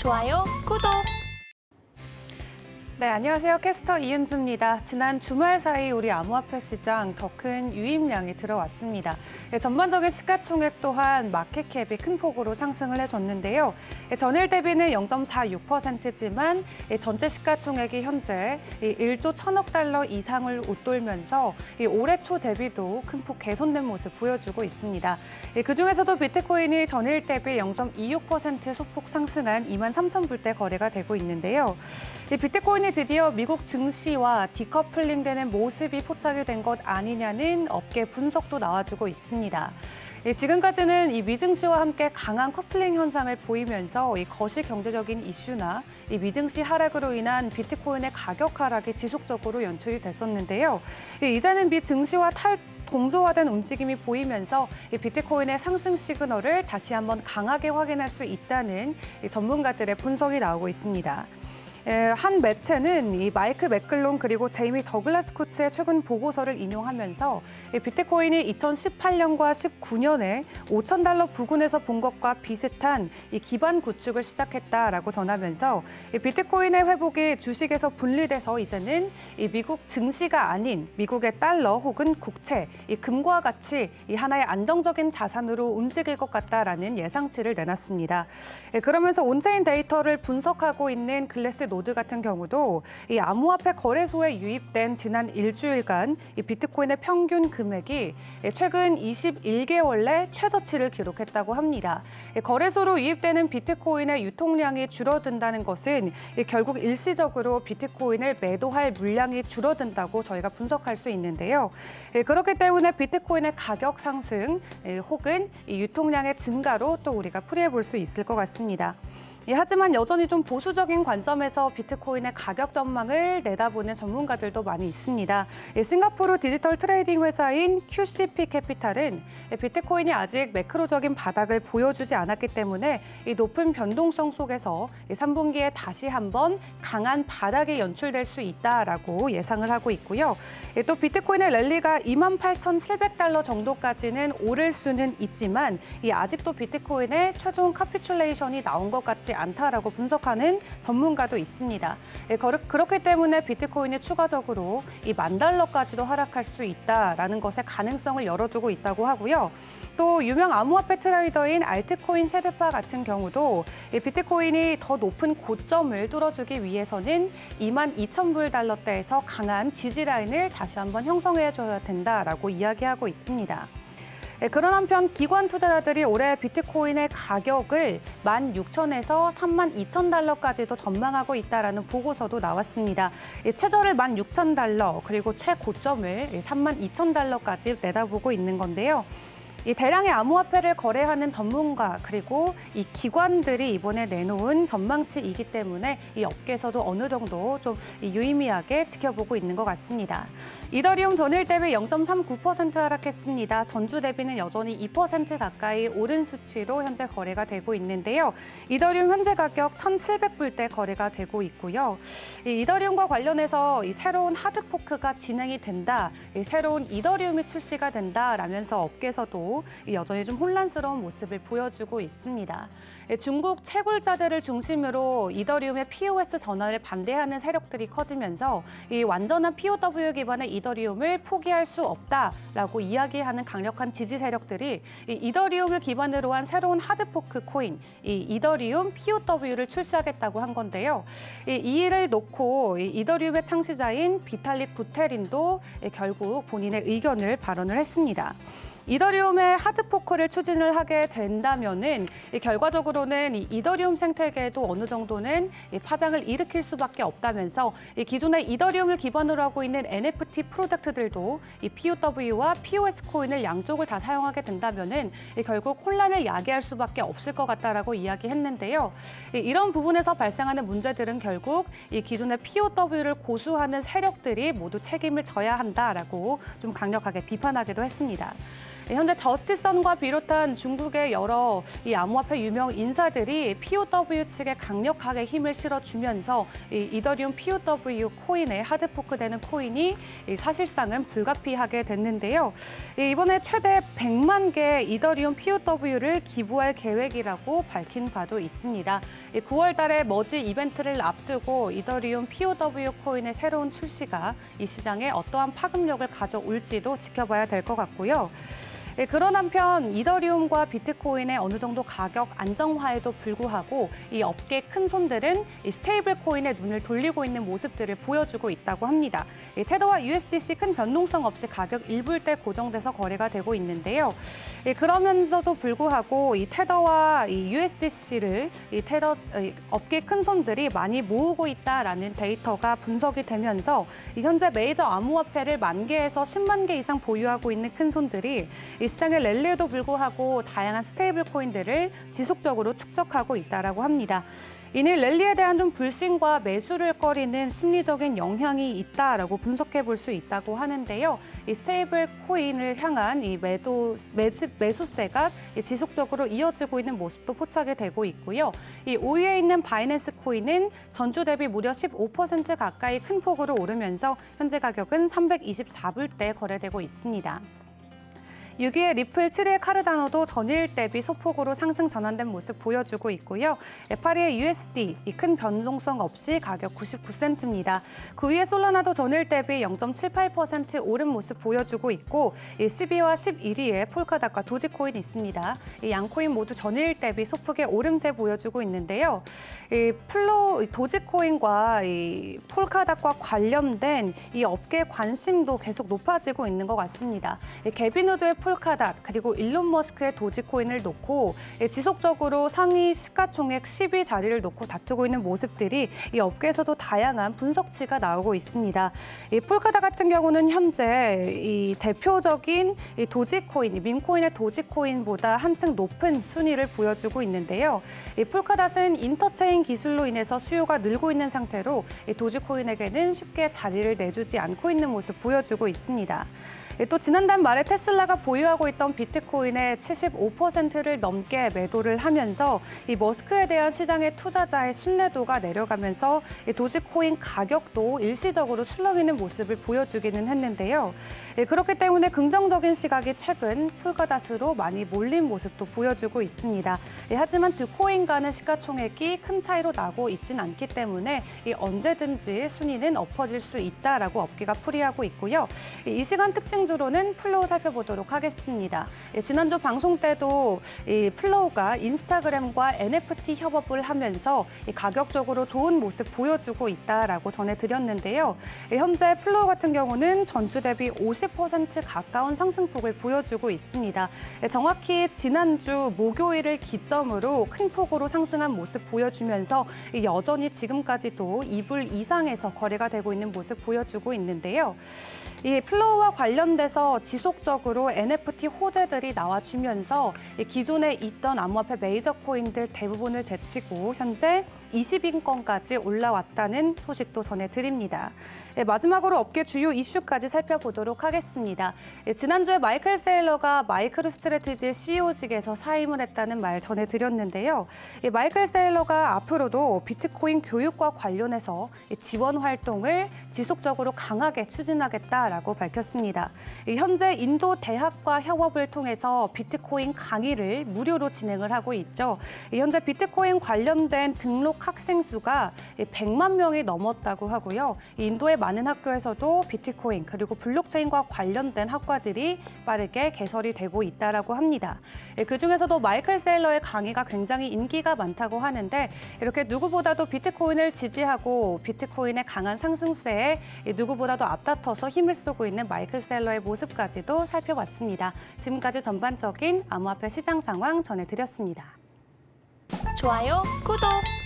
좋아요, 구독! 네, 안녕하세요. 캐스터 이은주입니다. 지난 주말 사이 우리 암호화폐 시장 더 큰 유입량이 들어왔습니다. 전반적인 시가총액 또한 마켓캡이 큰 폭으로 상승을 해줬는데요. 전일 대비는 0.46%지만 전체 시가총액이 현재 1조 1,000억 달러 이상을 웃돌면서 올해 초 대비도 큰 폭 개선된 모습 보여주고 있습니다. 그중에서도 비트코인이 전일 대비 0.26% 소폭 상승한 23,000불대 거래가 되고 있는데요. 비트코인이 드디어 미국 증시와 디커플링되는 모습이 포착이 된 것 아니냐는 업계 분석도 나와주고 있습니다. 지금까지는 이 미증시와 함께 강한 커플링 현상을 보이면서 이 거시 경제적인 이슈나 이 미증시 하락으로 인한 비트코인의 가격 하락이 지속적으로 연출이 됐었는데요. 이제는 미증시와 동조화된 움직임이 보이면서 이 비트코인의 상승 시그널을 다시 한번 강하게 확인할 수 있다는 전문가들의 분석이 나오고 있습니다. 한 매체는 이 마이크 맥클론 그리고 제이미 더글라스 쿠츠의 최근 보고서를 인용하면서 비트코인이 2018년과 19년에 5,000달러 부근에서 본 것과 비슷한 이 기반 구축을 시작했다라고 전하면서 이 비트코인의 회복이 주식에서 분리돼서 이제는 이 미국 증시가 아닌 미국의 달러 혹은 국채, 이 금과 같이 이 하나의 안정적인 자산으로 움직일 것 같다라는 예상치를 내놨습니다. 그러면서 온체인 데이터를 분석하고 있는 글래스 노드 같은 경우도 이 암호화폐 거래소에 유입된 지난 일주일간 이 비트코인의 평균 금액이 최근 21개월 내 최저치를 기록했다고 합니다. 거래소로 유입되는 비트코인의 유통량이 줄어든다는 것은 결국 일시적으로 비트코인을 매도할 물량이 줄어든다고 저희가 분석할 수 있는데요. 그렇기 때문에 비트코인의 가격 상승 혹은 이 유통량의 증가로 또 우리가 풀이해 볼 수 있을 것 같습니다. 하지만 여전히 좀 보수적인 관점에서 비트코인의 가격 전망을 내다보는 전문가들도 많이 있습니다. 싱가포르 디지털 트레이딩 회사인 QCP 캐피탈은 비트코인이 아직 매크로적인 바닥을 보여주지 않았기 때문에 이 높은 변동성 속에서 3분기에 다시 한번 강한 바닥이 연출될 수 있다라고 예상을 하고 있고요. 또 비트코인의 랠리가 28,700달러 정도까지는 오를 수는 있지만 아직도 비트코인의 최종 카피출레이션이 나온 것 같지 않다라고 분석하는 전문가도 있습니다. 그렇기 때문에 비트코인이 추가적으로 이 10,000달러까지도 하락할 수 있다라는 것의 가능성을 열어두고 있다고 하고요. 또 유명 암호화폐 트레이더인 알트코인 셰르파 같은 경우도 이 비트코인이 더 높은 고점을 뚫어주기 위해서는 22,000불 달러대에서 강한 지지 라인을 다시 한번 형성해줘야 된다라고 이야기하고 있습니다. 그런 한편 기관 투자자들이 올해 비트코인의 가격을 16,000에서 32,000달러까지도 전망하고 있다라는 보고서도 나왔습니다. 최저를 16,000달러 그리고 최고점을 32,000달러까지 내다보고 있는 건데요. 이 대량의 암호화폐를 거래하는 전문가 그리고 이 기관들이 이번에 내놓은 전망치이기 때문에 이 업계에서도 어느 정도 좀 유의미하게 지켜보고 있는 것 같습니다. 이더리움 전일 대비 0.39% 하락했습니다. 전주 대비는 여전히 2% 가까이 오른 수치로 현재 거래가 되고 있는데요. 이더리움 현재 가격 1,700불대 거래가 되고 있고요. 이 이더리움과 관련해서 이 새로운 하드포크가 진행이 된다, 이 새로운 이더리움이 출시가 된다라면서 업계에서도 여전히 좀 혼란스러운 모습을 보여주고 있습니다. 중국 채굴자들을 중심으로 이더리움의 POS 전환을 반대하는 세력들이 커지면서 이 완전한 POW 기반의 이더리움을 포기할 수 없다라고 이야기하는 강력한 지지 세력들이 이 이더리움을 기반으로 한 새로운 하드포크 코인, 이 이더리움 POW를 출시하겠다고 한 건데요. 이 일을 놓고 이더리움의 창시자인 비탈릭 부테린도 결국 본인의 의견을 발언을 했습니다. 이더리움의 하드포크를 추진을 하게 된다면은 결과적으로는 이 이더리움 생태계에도 어느 정도는 파장을 일으킬 수밖에 없다면서 기존의 이더리움을 기반으로 하고 있는 NFT 프로젝트들도 이 POW와 POS 코인을 양쪽을 다 사용하게 된다면은 결국 혼란을 야기할 수밖에 없을 것 같다라고 이야기했는데요. 이런 부분에서 발생하는 문제들은 결국 이 기존의 POW를 고수하는 세력들이 모두 책임을 져야 한다라고 좀 강력하게 비판하기도 했습니다. 현재 저스티선과 비롯한 중국의 여러 이 암호화폐 유명 인사들이 POW 측에 강력하게 힘을 실어주면서 이 이더리움 POW 코인의 하드포크되는 코인이 사실상은 불가피하게 됐는데요. 이번에 최대 100만 개 이더리움 POW를 기부할 계획이라고 밝힌 바도 있습니다. 9월 달에 머지 이벤트를 앞두고 이더리움 POW 코인의 새로운 출시가 이 시장에 어떠한 파급력을 가져올지도 지켜봐야 될 것 같고요. 그런 한편 이더리움과 비트코인의 어느 정도 가격 안정화에도 불구하고 이 업계 큰 손들은 이 스테이블 코인에 눈을 돌리고 있는 모습들을 보여주고 있다고 합니다. 테더와 USDC 큰 변동성 없이 가격 일부일대 고정돼서 거래가 되고 있는데요. 그러면서도 불구하고 이 테더와 이 USDC를 이 테더 업계 큰 손들이 많이 모으고 있다라는 데이터가 분석이 되면서 현재 메이저 암호화폐를 10,000개에서 100,000개 이상 보유하고 있는 큰 손들이 이 시장의 랠리에도 불구하고 다양한 스테이블 코인들을 지속적으로 축적하고 있다라고 합니다. 이는 랠리에 대한 좀 불신과 매수를 꺼리는 심리적인 영향이 있다라고 분석해 볼 수 있다고 하는데요. 이 스테이블 코인을 향한 이 매수세가 지속적으로 이어지고 있는 모습도 포착이 되고 있고요. 이 5위에 있는 바이낸스 코인은 전주 대비 무려 15% 가까이 큰 폭으로 오르면서 현재 가격은 324불대 거래되고 있습니다. 6위의 리플, 7위의 카르다노도 전일 대비 소폭으로 상승 전환된 모습 보여주고 있고요. 8위의 USD, 이 큰 변동성 없이 가격 99센트입니다. 9위의 솔라나도 전일 대비 0.78% 오른 모습 보여주고 있고 10위와 11위에 폴카닷과 도지코인 있습니다. 이 양코인 모두 전일 대비 소폭의 오름세 보여주고 있는데요. 도지코인과 이 폴카닷과 관련된 이 업계 관심도 계속 높아지고 있는 것 같습니다. 개빈우드의 폴카닷 그리고 일론 머스크의 도지코인을 놓고 지속적으로 상위 시가총액 10위 자리를 놓고 다투고 있는 모습들이 이 업계에서도 다양한 분석치가 나오고 있습니다. 이 폴카닷 같은 경우는 현재 이 대표적인 이 도지코인, 밈코인의 도지코인보다 한층 높은 순위를 보여주고 있는데요. 이 폴카닷은 인터체인 기술로 인해서 수요가 늘고 있는 상태로 이 도지코인에게는 쉽게 자리를 내주지 않고 있는 모습 보여주고 있습니다. 또 지난달 말에 테슬라가 보유하고 있던 비트코인의 75%를 넘게 매도를 하면서 이 머스크에 대한 시장의 투자자의 신뢰도가 내려가면서 이 도지코인 가격도 일시적으로 출렁이는 모습을 보여주기는 했는데요. 그렇기 때문에 긍정적인 시각이 최근 폴카닷으로 많이 몰린 모습도 보여주고 있습니다. 하지만 두 코인과는 시가총액이 큰 차이로 나고 있진 않기 때문에 언제든지 순위는 엎어질 수 있다라고 업계가 풀이하고 있고요. 이 시간 특징주로는 플로우 살펴보도록 하겠습니다. 지난주 방송 때도 이 플로우가 인스타그램과 NFT 협업을 하면서 가격적으로 좋은 모습 보여주고 있다라고 전해드렸는데요. 현재 플로우 같은 경우는 전주 대비 50% 가까운 상승폭을 보여주고 있습니다. 정확히 지난주 목요일을 기점으로 큰 폭으로 상승한 모습 보여주면서 여전히 지금까지도 2불 이상에서 거래가 되고 있는 모습 보여주고 있는데요. 이 플로우와 관련돼서 지속적으로 NFT 호재들이 나와주면서 기존에 있던 암호화폐 메이저 코인들 대부분을 제치고 현재 20인권까지 올라왔다는 소식도 전해드립니다. 마지막으로 업계 주요 이슈까지 살펴보도록 하겠습니다. 지난주에 마이클 세일러가 마이크로스트래티지의 CEO직에서 사임을 했다는 말 전해드렸는데요. 마이클 세일러가 앞으로도 비트코인 교육과 관련해서 지원 활동을 지속적으로 강하게 추진하겠다라고 밝혔습니다. 현재 인도 대학과 협업을 통해서 비트코인 강의를 무료로 진행을 하고 있죠. 현재 비트코인 관련된 등록 학생 수가 100만 명이 넘었다고 하고요. 인도의 많은 학교에서도 비트코인 그리고 블록체인과 관련된 학과들이 빠르게 개설이 되고 있다라고 합니다. 그중에서도 마이클 세일러의 강의가 굉장히 인기가 많다고 하는데 이렇게 누구보다도 비트코인을 지지하고 비트코인의 강한 상승세에 누구보다도 앞다퉈서 힘을 쏘고 있는 마이클 세일러의 모습까지도 살펴봤습니다. 지금까지 전반적인 암호화폐 시장 상황 전해드렸습니다. 좋아요, 구독!